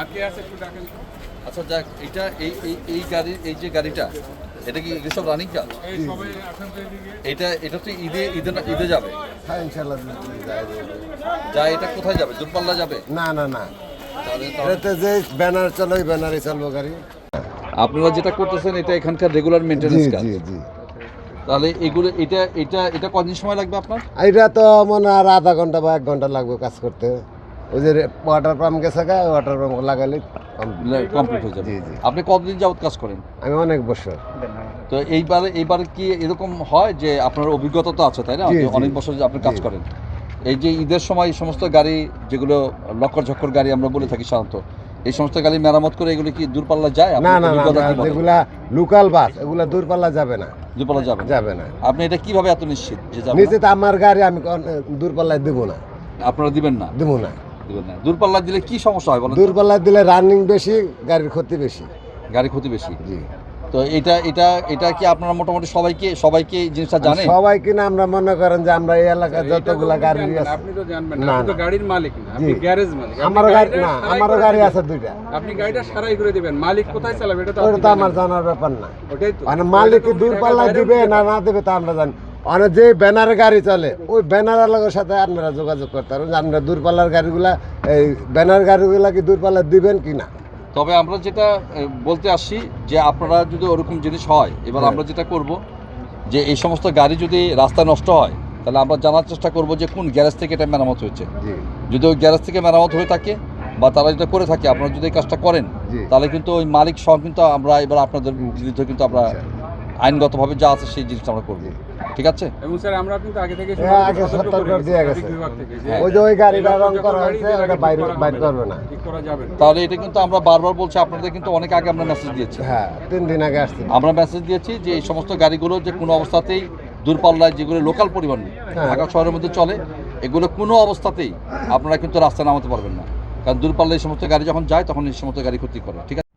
আচ্ছা যাক, এটা এই গাড়ি, এই যে গাড়িটা, এটা কি সব রানিং কাজ? এটা তো ঈদে যাবে। হ্যাঁ ইনশাল্লাহ যায়। এটা কোথায় যাবে? দূরপাল্লা যাবে? না না না, তাহলে এতে যে ব্যানার চলে ওই ব্যানারে চলবো গাড়ি। আপনারা যেটা করতেছেন এটা এখানকার রেগুলার জি মেইনটেনেন্স কাজ। জি জি। তাহলে এগুলো এটা কতদিন সময় লাগবে আপনার? এটা তো মনে আর আধা ঘন্টা বা 1 ঘন্টা লাগবে কাজ করতে। ওই যে ওয়াটার পাম্প গেছে গা, ওয়াটার পাম্প লাগালে কমপ্লিট হয়ে যাবে। জি জি। আপনি কতদিন যাবত কাজ করেন? আমি অনেক বছর। তো এইবারে কি এরকম হয় যে আপনার অভিজ্ঞতা তো আছে, তাই না? জি, যে জি। অনেক বছর যে আপনি কাজ জি। করেন, এই যে ঈদের সময় এই সমস্ত গাড়ি যেগুলো লক্কর ঝক্কর গাড়ি আমরা বলে থাকি সাধারণত, এই সমস্ত গাড়ি মেরামত করে এগুলো কি দূরপাল্লা যায়? না আপনার না না, অভিজ্ঞতা কি বলে? যেগুলা লোকাল বাস এগুলা দূরপাল্লা যাবে না। দূরপাল্লা যাবে না? যাবে না। আপনি এটা কিভাবে এত নিশ্চিত যে যাবে নিচে না? তো আমার গাড়ি, আমি দূরপাল্লায় দেবো না, আপনারা দিবেন না? দেবো না। দিবেন না। দূরপাল্লা দিলে কি সমস্যা হয় বলেন তো? দূরপাল্লায় দিলে রানিং বেশি, গাড়ির ক্ষতি বেশি। গাড়ি ক্ষতি বেশি। জি। তো এটা কি আপনারা মোটামুটি সবাইকে এই জিনিসটা জানেন? সবাই কিনা আমরা মনে করেন যে আমরা এই এলাকায় যতগুলা গাড়ি আছে, আপনি তো জানবেন না, না, আপনি তো না। গাড়ির মালিক না, আপনি জি। গ্যারেজ মালিক। আপনি আমারও গাড়ি গাড়িটা না, সারাই আমারও করে গাড়ি দিবেন। আছে 2টা। আপনি গাড়িটা সারাই করে দিবেন, মালিক কোথায় চালাবে এটা তো ওটা আপনি তো আমার জানেন না। জানার ব্যাপার না। ওটাই তো মানে মালিক ওইটা তো উনি দূরপাল্লায় টাকা দিবে direct না না দেবে তা আমরা জানি। মানে যে ব্যানারে গাড়ি চলে ওই ব্যানারের সাথে আপনারা যোগাযোগ করতে পারবেন যে আপনারা দূরপাল্লার গাড়িগুলা, এই ব্যানার গাড়িগুলা কি দূরপাল্লা দিবেন কি না। তবে আমরা যেটা বলতে আসছি যে আপনারা যদি ওরকম জিনিস হয়, এবার হ্যাঁ। আমরা যেটা করব যে এই সমস্ত গাড়ি যদি রাস্তায় নষ্ট হয় তাহলে আমরা জানার চেষ্টা করব যে কোন গ্যারেজ থেকে এটা মেরামত হয়েছে। জি যদি ওই গ্যারেজ থেকে মেরামত হয়ে থাকে বা তারা যেটা করে থাকে, আপনারা যদি এই কাজটা করেন জি। তাহলে কিন্তু ওই মালিক সহ কিন্তু আমরা এবার আপনাদের বিরুদ্ধে কিন্তু আমরা আইনগতভাবে যা আছে সেই জিনিসটা আমরা করব। ঠিক আছে? এবং স্যার আমরা কিন্তু আগে থেকে হ্যাঁ, আগে সতর্ক করে দিয়ে গেছে। বিভাগ থেকে যে হ্যাঁ। ওই যে ওই গাড়িটা এই রং যত করা গাড়ি হয়েছে এর আগে ওটা ঠিক বাইরে করা বাইর হবে না। করবে না। ঠিক করা যাবে না। তাহলে এটা কিন্তু আমরা বারবার বলছি, আপনাদের কিন্তু অনেক আগে আমরা মেসেজ দিয়েছি। হ্যাঁ 3 দিন আগে আসছে। আমরা মেসেজ দিয়েছি যে এই সমস্ত গাড়িগুলো যে কোনো অবস্থাতেই দূরপাল্লায় যেগুলো লোকাল পরিবহন হ্যাঁ। ঢাকা শহরের মধ্যে চলে, এগুলো কোনো অবস্থাতেই আপনারা কিন্তু রাস্তায় নামাতে পারবেন না, কারণ দূরপাল্লায় এই সমস্ত গাড়ি যখন যায় তখন এই সমস্ত গাড়ি ক্ষতি করে। ঠিক আছে?